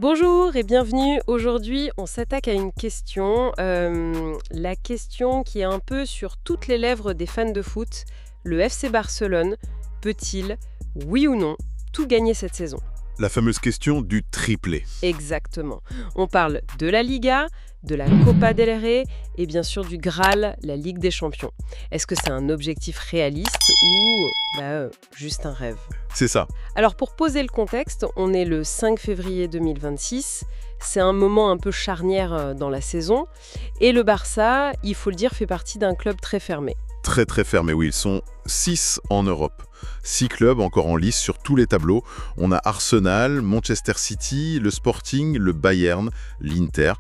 Bonjour et bienvenue. Aujourd'hui, on s'attaque à une question, la question qui est un peu sur toutes les lèvres des fans de foot. Le FC Barcelone peut-il, oui ou non, tout gagner cette saison? La fameuse question du triplé. Exactement. On parle de la Liga, de la Copa del Rey et bien sûr du Graal, la Ligue des Champions. Est-ce que c'est un objectif réaliste ou juste un rêve? C'est ça. Alors pour poser le contexte, on est le 5 février 2026, c'est un moment un peu charnière dans la saison, et le Barça, il faut le dire, fait partie d'un club très fermé. Très très fermé, oui. Ils sont 6 en Europe. 6 clubs encore en lice sur tous les tableaux. On a Arsenal, Manchester City, le Sporting, le Bayern, l'Inter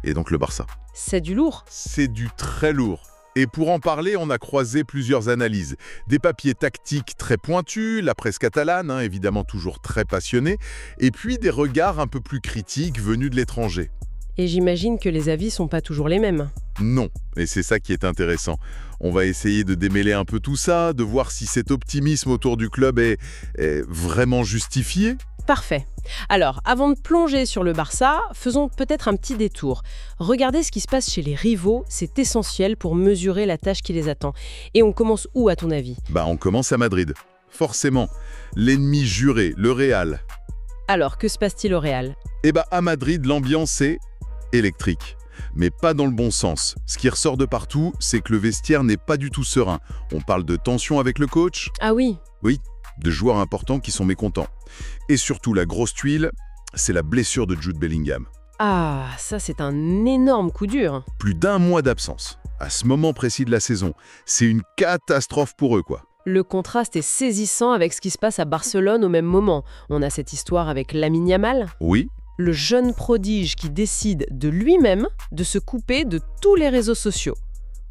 et donc le Barça. C'est du lourd. C'est du très lourd. Et pour en parler, on a croisé plusieurs analyses. Des papiers tactiques très pointus, la presse catalane, évidemment toujours très passionnée, et puis des regards un peu plus critiques venus de l'étranger. Et j'imagine que les avis sont pas toujours les mêmes. Non, et c'est ça qui est intéressant. On va essayer de démêler un peu tout ça, de voir si cet optimisme autour du club est vraiment justifié. Parfait. Alors, avant de plonger sur le Barça, faisons peut-être un petit détour. Regardez ce qui se passe chez les rivaux, c'est essentiel pour mesurer la tâche qui les attend. Et on commence où à ton avis? On commence à Madrid. Forcément, l'ennemi juré, le Real. Alors, que se passe-t-il au Real? À Madrid, l'ambiance est électrique. Mais pas dans le bon sens. Ce qui ressort de partout, c'est que le vestiaire n'est pas du tout serein. On parle de tension avec le coach. Ah oui. Oui, de joueurs importants qui sont mécontents. Et surtout, la grosse tuile, c'est la blessure de Jude Bellingham. Ah, ça c'est un énorme coup dur. Plus d'1 mois d'absence. À ce moment précis de la saison, c'est une catastrophe pour eux, quoi. Le contraste est saisissant avec ce qui se passe à Barcelone au même moment. On a cette histoire avec Lamine Yamal. Oui. Le jeune prodige qui décide de lui-même de se couper de tous les réseaux sociaux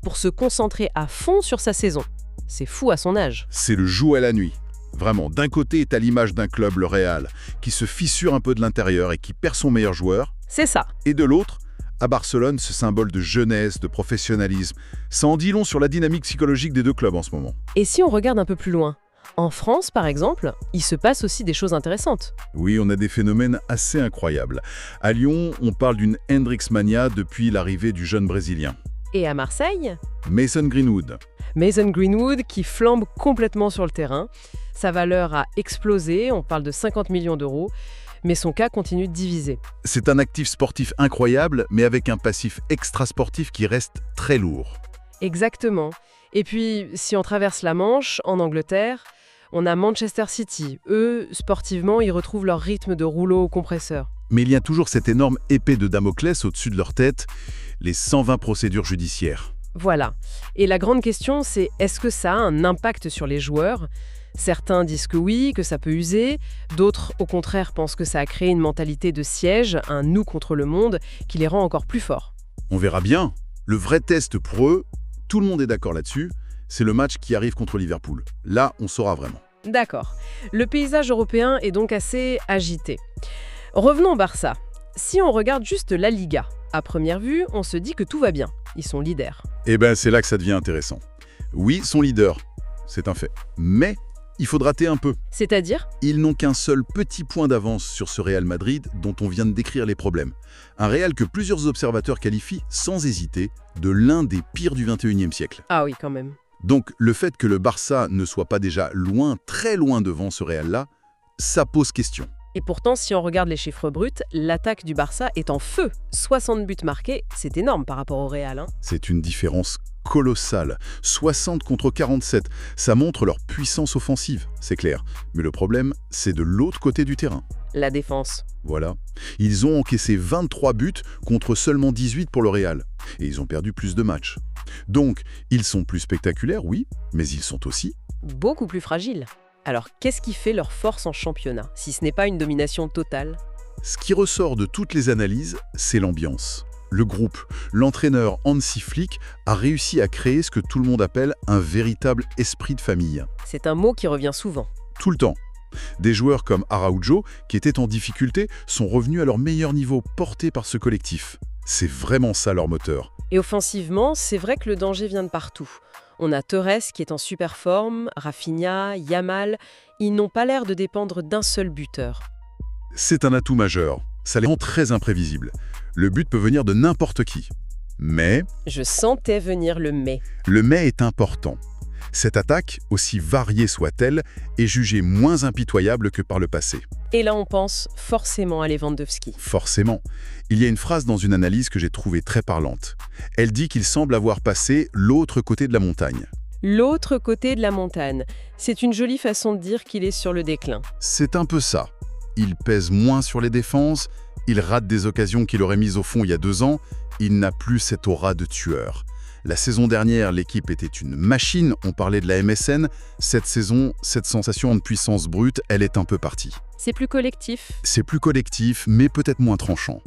pour se concentrer à fond sur sa saison. C'est fou à son âge. C'est le jour et la nuit. Vraiment, d'un côté est à l'image d'un club, le Real, qui se fissure un peu de l'intérieur et qui perd son meilleur joueur. C'est ça. Et de l'autre, à Barcelone, ce symbole de jeunesse, de professionnalisme. Ça en dit long sur la dynamique psychologique des deux clubs en ce moment. Et si on regarde un peu plus loin? En France, par exemple, il se passe aussi des choses intéressantes. Oui, on a des phénomènes assez incroyables. À Lyon, on parle d'une Hendrix-mania depuis l'arrivée du jeune Brésilien. Et à Marseille? Mason Greenwood. Mason Greenwood qui flambe complètement sur le terrain. Sa valeur a explosé, on parle de 50 millions d'euros, mais son cas continue de diviser. C'est un actif sportif incroyable, mais avec un passif extrasportif qui reste très lourd. Exactement. Et puis, si on traverse la Manche, en Angleterre, on a Manchester City. Eux, sportivement, ils retrouvent leur rythme de rouleau au compresseur. Mais il y a toujours cette énorme épée de Damoclès au-dessus de leur tête, les 120 procédures judiciaires. Voilà. Et la grande question, c'est est-ce que ça a un impact sur les joueurs? Certains disent que oui, que ça peut user. D'autres, au contraire, pensent que ça a créé une mentalité de siège, un nous contre le monde, qui les rend encore plus forts. On verra bien. Le vrai test pour eux, tout le monde est d'accord là-dessus, c'est le match qui arrive contre Liverpool. Là, on saura vraiment. D'accord. Le paysage européen est donc assez agité. Revenons au Barça. Si on regarde juste la Liga, à première vue, on se dit que tout va bien. Ils sont leaders. C'est là que ça devient intéressant. Oui, sont leaders, c'est un fait. Mais il faut gratter un peu. C'est-à-dire? Ils n'ont qu'un seul petit point d'avance sur ce Real Madrid dont on vient de décrire les problèmes. Un Real que plusieurs observateurs qualifient, sans hésiter, de l'un des pires du XXIe siècle. Ah oui, quand même. Donc le fait que le Barça ne soit pas déjà loin, très loin devant ce Real-là, ça pose question. Et pourtant, si on regarde les chiffres bruts, l'attaque du Barça est en feu. 60 buts marqués, c'est énorme par rapport au Real. C'est une différence colossale. 60 contre 47. Ça montre leur puissance offensive, c'est clair. Mais le problème, c'est de l'autre côté du terrain. La défense. Voilà. Ils ont encaissé 23 buts contre seulement 18 pour le Real. Et ils ont perdu plus de matchs. Donc, ils sont plus spectaculaires, oui, mais ils sont aussi beaucoup plus fragiles. Alors, qu'est-ce qui fait leur force en championnat, si ce n'est pas une domination totale? Ce qui ressort de toutes les analyses, c'est l'ambiance. Le groupe, l'entraîneur Hansi Flick a réussi à créer ce que tout le monde appelle un véritable esprit de famille. C'est un mot qui revient souvent. Tout le temps. Des joueurs comme Araujo, qui étaient en difficulté, sont revenus à leur meilleur niveau, portés par ce collectif. C'est vraiment ça leur moteur. Et offensivement, c'est vrai que le danger vient de partout. On a Torres qui est en super forme, Rafinha, Yamal. Ils n'ont pas l'air de dépendre d'un seul buteur. C'est un atout majeur. ça les rend très imprévisibles. Le but peut venir de n'importe qui. Mais Je sentais venir le mais. le mais est important. Cette attaque, aussi variée soit-elle, est jugée moins impitoyable que par le passé. Et là, on pense forcément à Lewandowski. Forcément. Il y a une phrase dans une analyse que j'ai trouvée très parlante. Elle dit qu'il semble avoir passé l'autre côté de la montagne. L'autre côté de la montagne. C'est une jolie façon de dire qu'il est sur le déclin. C'est un peu ça. Il pèse moins sur les défenses, il rate des occasions qu'il aurait mises au fond il y a 2 ans, il n'a plus cette aura de tueur. La saison dernière, l'équipe était une machine, on parlait de la MSN. Cette saison, cette sensation de puissance brute, elle est un peu partie. C'est plus collectif. C'est plus collectif, mais peut-être moins tranchant.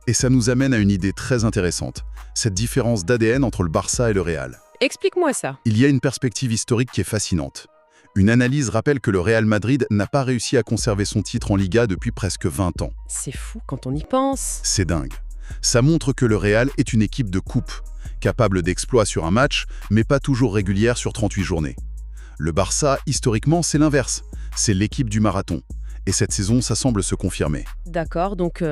Et ça nous amène à une idée très intéressante, cette différence d'ADN entre le Barça et le Real. Explique-moi ça. Il y a une perspective historique qui est fascinante. Une analyse rappelle que le Real Madrid n'a pas réussi à conserver son titre en Liga depuis presque 20 ans. C'est fou quand on y pense. C'est dingue. Ça montre que le Real est une équipe de coupe, capable d'exploits sur un match, mais pas toujours régulière sur 38 journées. Le Barça, historiquement, c'est l'inverse. C'est l'équipe du marathon. Et cette saison, ça semble se confirmer. D'accord, donc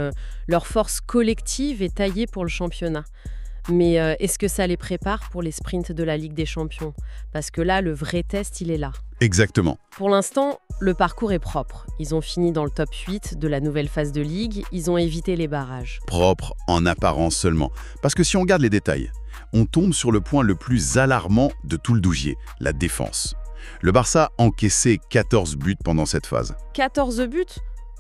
leur force collective est taillée pour le championnat. Mais est-ce que ça les prépare pour les sprints de la Ligue des Champions? Parce que là, le vrai test, il est là. Exactement. Pour l'instant, le parcours est propre. Ils ont fini dans le top 8 de la nouvelle phase de Ligue. Ils ont évité les barrages. Propre en apparence seulement. Parce que si on regarde les détails, on tombe sur le point le plus alarmant de tout le douzier, la défense. Le Barça a encaissé 14 buts pendant cette phase. 14 buts?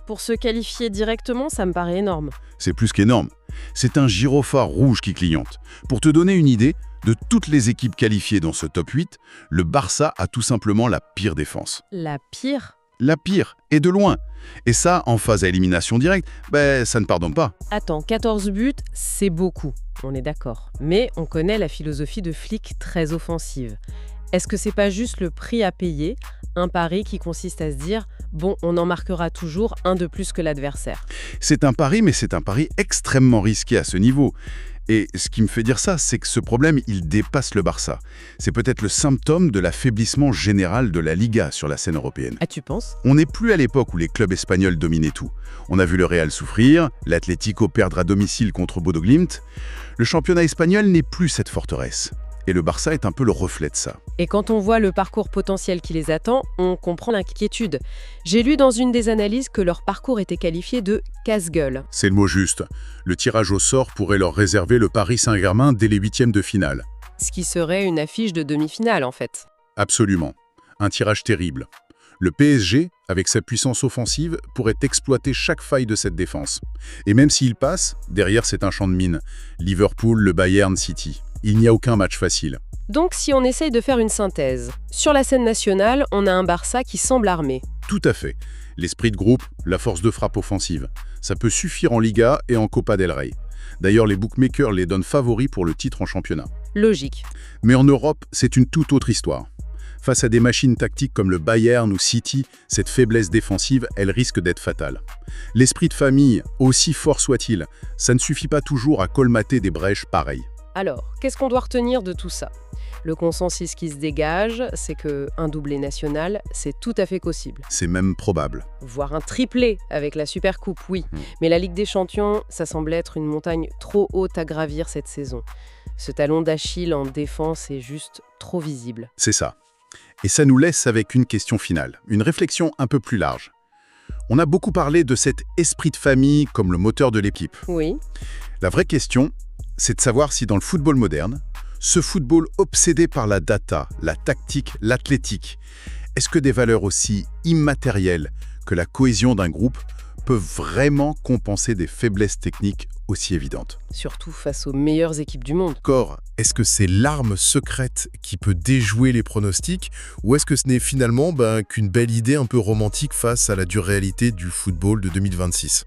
Pour se qualifier directement, ça me paraît énorme. C'est plus qu'énorme. C'est un gyrophare rouge qui clignote. Pour te donner une idée, de toutes les équipes qualifiées dans ce top 8, le Barça a tout simplement la pire défense. La pire? La pire, et de loin. Et ça, en phase à élimination directe, ça ne pardonne pas. Attends, 14 buts, c'est beaucoup. On est d'accord. Mais on connaît la philosophie de Flick très offensive. Est-ce que c'est pas juste le prix à payer, un pari qui consiste à se dire « bon, on en marquera toujours un de plus que l'adversaire ». C'est un pari, mais c'est un pari extrêmement risqué à ce niveau. Et ce qui me fait dire ça, c'est que ce problème, il dépasse le Barça. C'est peut-être le symptôme de l'affaiblissement général de la Liga sur la scène européenne. Ah, tu penses? On n'est plus à l'époque où les clubs espagnols dominaient tout. On a vu le Real souffrir, l'Atlético perdre à domicile contre Bodo Glimt. Le championnat espagnol n'est plus cette forteresse. Et le Barça est un peu le reflet de ça. Et quand on voit le parcours potentiel qui les attend, on comprend l'inquiétude. J'ai lu dans une des analyses que leur parcours était qualifié de casse-gueule. C'est le mot juste. Le tirage au sort pourrait leur réserver le Paris Saint-Germain dès les 8e de finale. Ce qui serait une affiche de demi-finale, en fait. Absolument. Un tirage terrible. Le PSG, avec sa puissance offensive, pourrait exploiter chaque faille de cette défense. Et même s'il passe, derrière c'est un champ de mine. Liverpool, le Bayern, City. Il n'y a aucun match facile. Donc si on essaye de faire une synthèse, sur la scène nationale, on a un Barça qui semble armé. Tout à fait. L'esprit de groupe, la force de frappe offensive. Ça peut suffire en Liga et en Copa del Rey. D'ailleurs, les bookmakers les donnent favoris pour le titre en championnat. Logique. Mais en Europe, c'est une toute autre histoire. Face à des machines tactiques comme le Bayern ou City, cette faiblesse défensive, elle risque d'être fatale. L'esprit de famille, aussi fort soit-il, ça ne suffit pas toujours à colmater des brèches pareilles. Alors, qu'est-ce qu'on doit retenir de tout ça? Le consensus qui se dégage, c'est qu'un doublé national, c'est tout à fait possible. C'est même probable. Voire un triplé avec la Supercoupe, oui. Mais la Ligue des Champions, ça semble être une montagne trop haute à gravir cette saison. Ce talon d'Achille en défense est juste trop visible. C'est ça. Et ça nous laisse avec une question finale, une réflexion un peu plus large. On a beaucoup parlé de cet esprit de famille comme le moteur de l'équipe. Oui. La vraie question, c'est de savoir si dans le football moderne, ce football obsédé par la data, la tactique, l'athlétique, est-ce que des valeurs aussi immatérielles que la cohésion d'un groupe peuvent vraiment compenser des faiblesses techniques aussi évidentes? Surtout face aux meilleures équipes du monde. Encore, est-ce que c'est l'arme secrète qui peut déjouer les pronostics ou est-ce que ce n'est finalement qu'une belle idée un peu romantique face à la dure réalité du football de 2026 ?